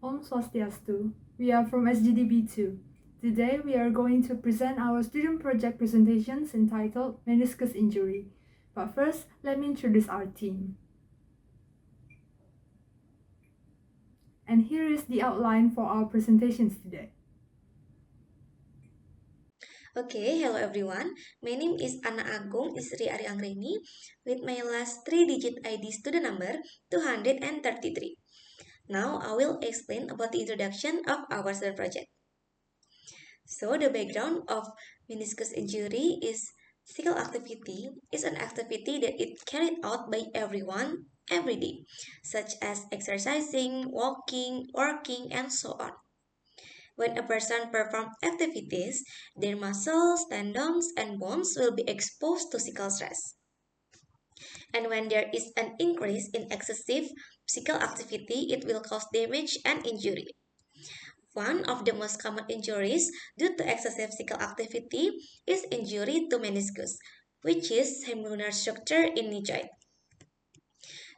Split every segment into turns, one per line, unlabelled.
Om Swastiastu. We are from SGD B2. Today we are going to present our student project presentations entitled Meniscus Injury. But first, let me introduce our team. And here is the outline for our presentations today.
Okay, hello everyone. My name is Anna Agung Isri Ariangreni with my last 3-digit ID student number 233. Now I will explain about the introduction of our student project. So the background of meniscus injury is physical activity is an activity that is carried out by everyone every day, such as exercising, walking, working, and so on. When a person performs activities, their muscles, tendons, and bones will be exposed to physical stress. And when there is an increase in excessive physical activity, it will cause damage and injury. One of the most common injuries due to excessive physical activity is injury to meniscus, which is hemilunar structure in knee joint.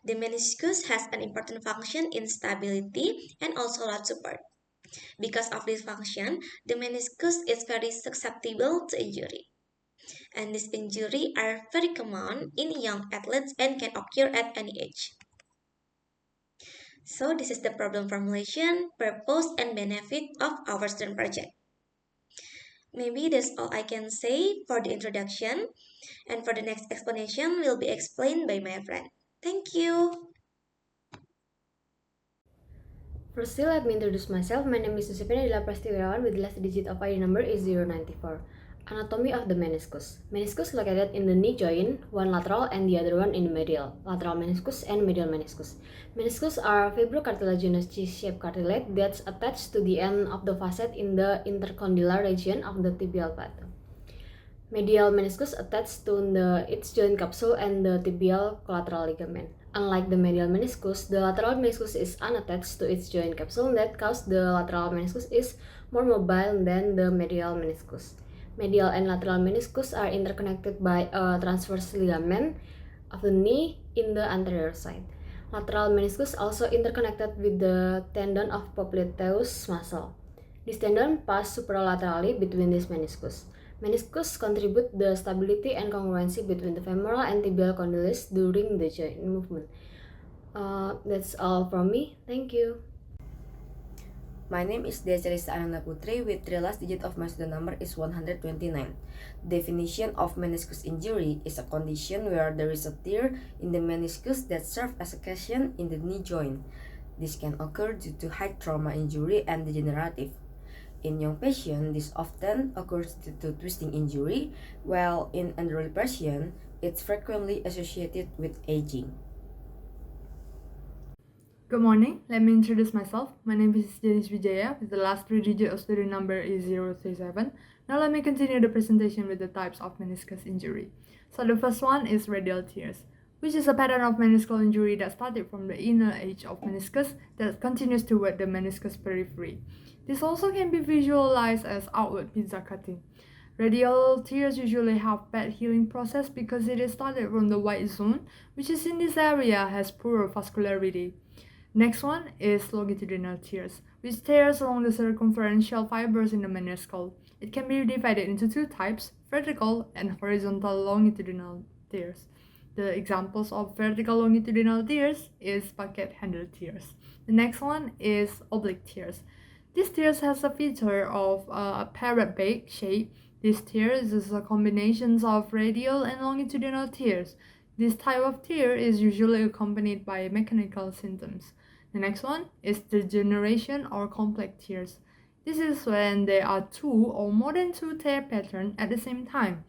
The meniscus has an important function in stability and also load support. Because of this function, the meniscus is very susceptible to injury. And these injuries are very common in young athletes and can occur at any age. So this is the problem formulation, purpose, and benefit of our student project. Maybe that's all I can say for the introduction, and for the next explanation will be explained by my friend. Thank you.
Firstly, let me introduce myself. My name is Susipena Dila Prastiwirawan with the last digit of ID number is 094. Anatomy of the meniscus. Meniscus located in the knee joint, one lateral and the other one in the medial. Lateral meniscus and medial meniscus. Meniscus are fibrocartilaginous cheese-shaped cartilage that's attached to the end of the facet in the intercondylar region of the tibial plateau. Medial meniscus attached to its joint capsule and the tibial collateral ligament. Unlike the medial meniscus, the lateral meniscus is unattached to its joint capsule. That causes the lateral meniscus is more mobile than the medial meniscus. Medial and lateral meniscus are interconnected by a transverse ligament of the knee in the anterior side. Lateral meniscus also interconnected with the tendon of popliteus muscle. This tendon passes superlaterally between these meniscus. Meniscus contribute the stability and congruency between the femoral and tibial condyles during the joint movement. That's all from me. Thank you.
My name is Decerisa Ananda Putri with the last digit of my student number is 129. Definition of meniscus injury is a condition where there is a tear in the meniscus that serves as a cushion in the knee joint. This can occur due to high trauma injury and degenerative. In young patients, this often occurs due to twisting injury, while in elderly patients, it's frequently associated with aging.
Good morning, let me introduce myself. My name is Jenis Vijaya with the last 3 digit of student number is 037. Now let me continue the presentation with the types of meniscus injury. So the first one is radial tears, which is a pattern of meniscal injury that started from the inner edge of meniscus that continues toward the meniscus periphery. This also can be visualized as outward pizza cutting. Radial tears usually have bad healing process because it is started from the white zone, which is in this area has poor vascularity. Next one is longitudinal tears, which tears along the circumferential fibers in the meniscal. It can be divided into two types, vertical and horizontal longitudinal tears. The examples of vertical longitudinal tears is bucket handle tears. The next one is oblique tears. This tears has a feature of a parabolic shape. This tears is a combination of radial and longitudinal tears. This type of tear is usually accompanied by mechanical symptoms. The next one is degeneration or complex tears. This is when there are two or more than two tear patterns at the same time.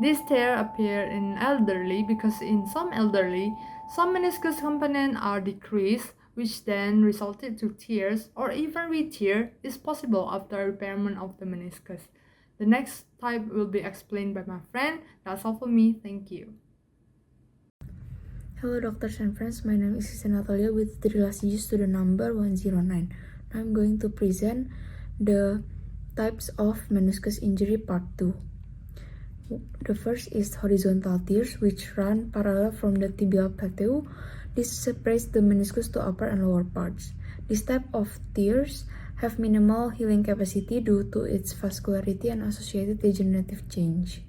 These tears appear in elderly because in some elderly, some meniscus components are decreased, which then resulted to tears or even re-tear is possible after repairment of the meniscus. The next type will be explained by my friend. That's all for me. Thank you.
Hello doctors and friends, my name is Sisi Natalia with the last digit student number 109. Now I'm going to present the types of meniscus injury part 2. The first is horizontal tears, which run parallel from the tibial plateau. This separates the meniscus to upper and lower parts. This type of tears have minimal healing capacity due to its vascularity and associated degenerative change.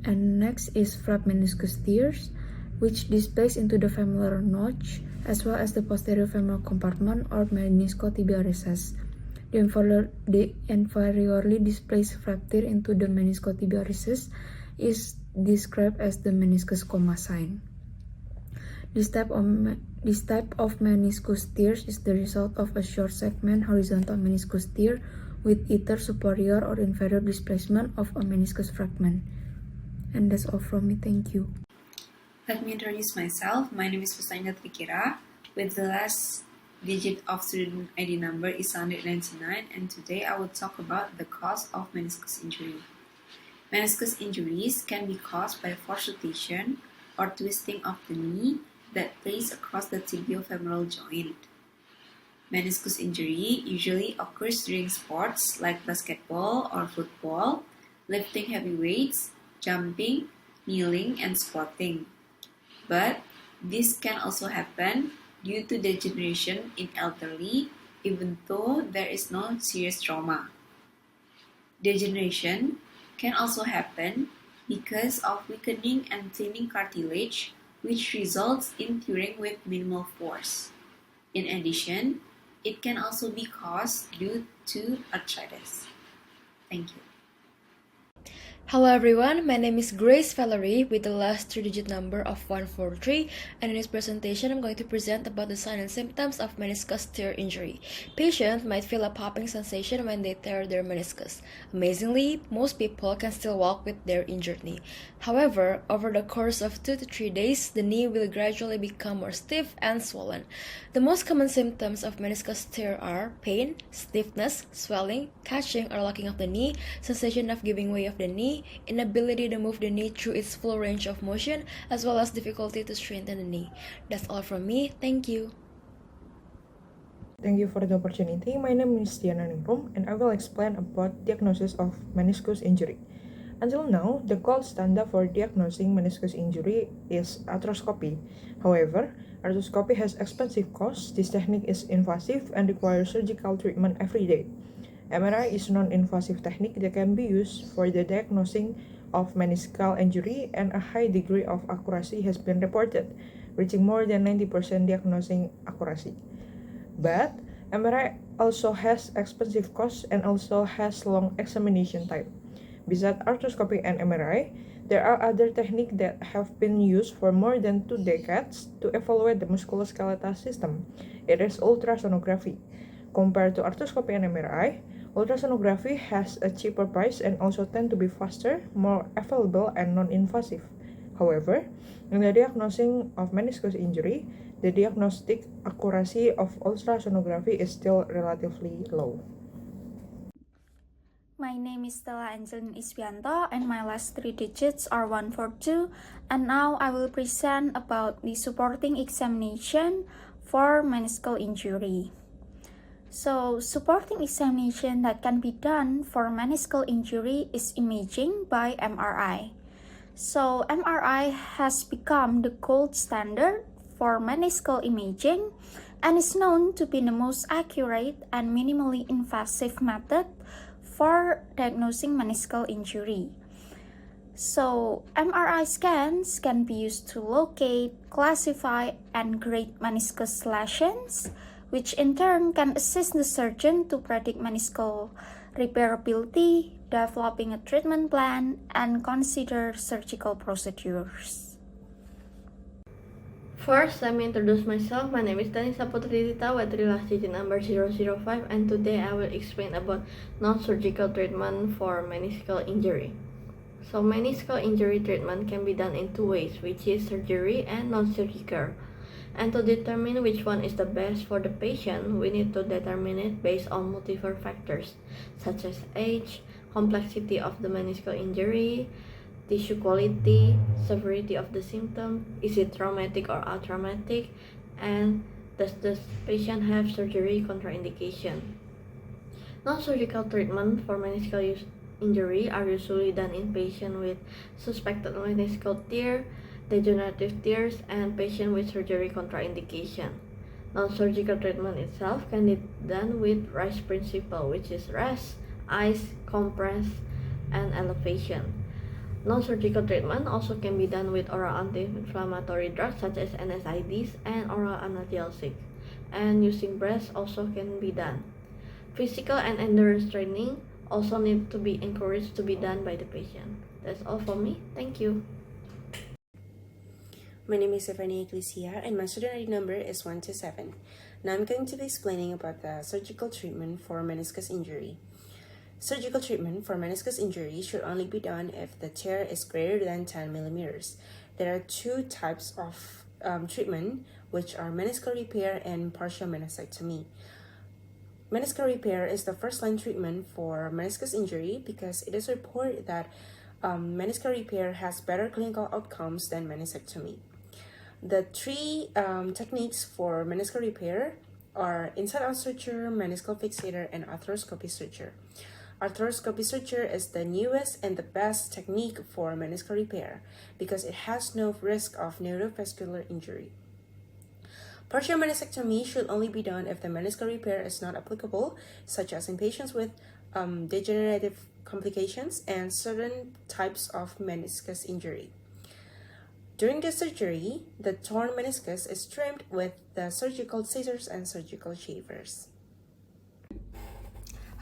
And next is flap meniscus tears, which displace into the femoral notch as well as the posterior femoral compartment or meniscotibial recess. The inferiorly displaced flap tear into the meniscotibial recess is described as the meniscus coma sign. This type of meniscus tears is the result of a short segment horizontal meniscus tear with either superior or inferior displacement of a meniscus fragment. And that's all from me. Thank you.
Let me introduce myself. My name is Pustanya Trikira, with the last digit of student ID number is 199, and today I will talk about the cause of meniscus injury. Meniscus injuries can be caused by forced rotation or twisting of the knee that plays across the tibiofemoral joint. Meniscus injury usually occurs during sports like basketball or football, lifting heavy weights, jumping, kneeling, and squatting. But this can also happen due to degeneration in elderly, even though there is no serious trauma. Degeneration can also happen because of weakening and thinning cartilage, which results in tearing with minimal force. In addition, it can also be caused due to arthritis. Thank you.
Hello everyone, my name is Grace Valerie with the last 3-digit number of 143, and in this presentation I'm going to present about the signs and symptoms of meniscus tear injury. Patients might feel a popping sensation when they tear their meniscus. Amazingly, most people can still walk with their injured knee. However, over the course of 2 to 3 days, the knee will gradually become more stiff and swollen. The most common symptoms of meniscus tear are pain, stiffness, swelling, catching or locking of the knee, sensation of giving way of the knee, inability to move the knee through its full range of motion, as well as difficulty to straighten the knee. That's all from me. Thank you.
Thank you for the opportunity. My name is Diana Ningrum, and I will explain about diagnosis of meniscus injury. Until now, the gold standard for diagnosing meniscus injury is arthroscopy. However, arthroscopy has expensive costs. This technique is invasive and requires surgical treatment every day. MRI is a non-invasive technique that can be used for the diagnosing of meniscal injury, and a high degree of accuracy has been reported, reaching more than 90% diagnosing accuracy. But MRI also has expensive costs and also has long examination time. Besides arthroscopy and MRI, there are other techniques that have been used for more than 2 decades to evaluate the musculoskeletal system. It is ultrasonography. Compared to arthroscopy and MRI, ultrasonography has a cheaper price and also tend to be faster, more available, and non-invasive. However, in the diagnosing of meniscus injury, the diagnostic accuracy of ultrasonography is still relatively low.
My name is Stella Angelin Isbianto, and my last 3 digits are 142, and now I will present about the supporting examination for meniscal injury. So, supporting examination that can be done for meniscal injury is imaging by MRI. So, MRI has become the gold standard for meniscal imaging and is known to be the most accurate and minimally invasive method for diagnosing meniscal injury. So, MRI scans can be used to locate, classify, and grade meniscus lesions, which in turn can assist the surgeon to predict meniscal repairability, developing a treatment plan, and consider surgical procedures.
First, let me introduce myself. My name is Tanisa Putritita with the last digit number 005, and today I will explain about non-surgical treatment for meniscal injury. So, meniscal injury treatment can be done in 2 ways, which is surgery and non-surgical. And to determine which one is the best for the patient, we need to determine it based on multiple factors, such as age, complexity of the meniscal injury, tissue quality, severity of the symptom, is it traumatic or atraumatic, and does the patient have surgery contraindication. Non-surgical treatment for meniscal injury are usually done in patients with suspected meniscal tear, degenerative tears, and patients with surgery contraindication. Non-surgical treatment itself can be done with RICE principle, which is rest, ice, compress, and elevation. Non-surgical treatment also can be done with oral anti-inflammatory drugs such as NSAIDs and oral analgesics, and using breath also can be done. Physical and endurance training also need to be encouraged to be done by the patient. That's all for me. Thank you.
My name is Stephanie Ecclesia and my student ID number is 127. Now I'm going to be explaining about the surgical treatment for meniscus injury. Surgical treatment for meniscus injury should only be done if the tear is greater than 10 millimeters. There are two types of treatment, which are meniscal repair and partial meniscectomy. Meniscal repair is the first-line treatment for meniscus injury because it is reported that meniscal repair has better clinical outcomes than meniscectomy. The three techniques for meniscal repair are inside-out suture, meniscal fixator, and arthroscopy suture. Arthroscopy suture is the newest and the best technique for meniscal repair because it has no risk of neurovascular injury. Partial meniscectomy should only be done if the meniscal repair is not applicable, such as in patients with degenerative complications and certain types of meniscus injury. During the surgery, the torn meniscus is trimmed with the surgical scissors and surgical shavers.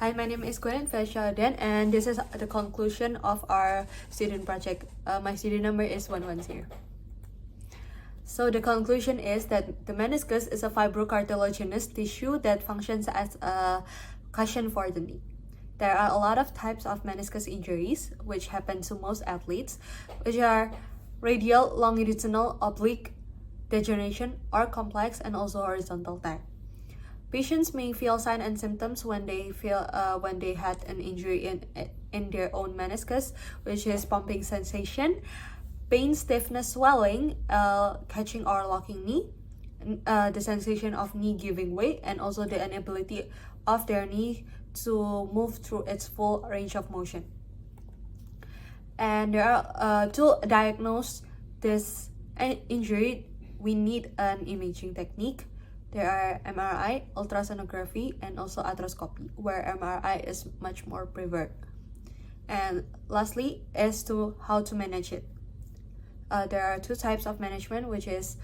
Hi, my name is Gwen Feshaden, and this is the conclusion of our student project. My student number is 110. So the conclusion is that the meniscus is a fibrocartilaginous tissue that functions as a cushion for the knee. There are a lot of types of meniscus injuries which happen to most athletes, which are radial, longitudinal, oblique degeneration, or complex and also horizontal tear. Patients may feel signs and symptoms when they had an injury in their own meniscus, which is pumping sensation, pain, stiffness, swelling, catching or locking knee, the sensation of knee giving way, and also the inability of their knee to move through its full range of motion. And there are to diagnose this injury, we need an imaging technique. There are MRI, ultrasonography, and also arthroscopy, where MRI is much more preferred. And lastly, as to how to manage it. There are two types of management, which is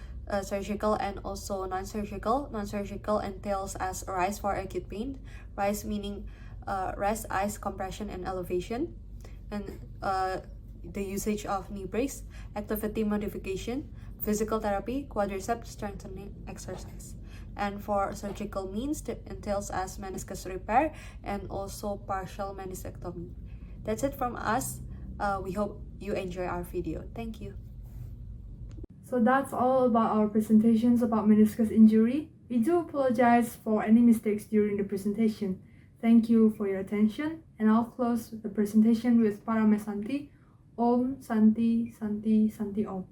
surgical and also non-surgical. Non-surgical entails as RICE for acute pain. RICE meaning rest, ice, compression, and elevation. And the usage of knee brace, activity modification, physical therapy, quadriceps strengthening exercise. And for surgical means, that entails as meniscus repair and also partial meniscectomy. That's it from us. We hope you enjoy our video. Thank you.
So that's all about our presentations about meniscus injury. We do apologize for any mistakes during the presentation. Thank you for your attention, and I'll close the presentation with Paramesanti. Om Santi Santi Santi Om.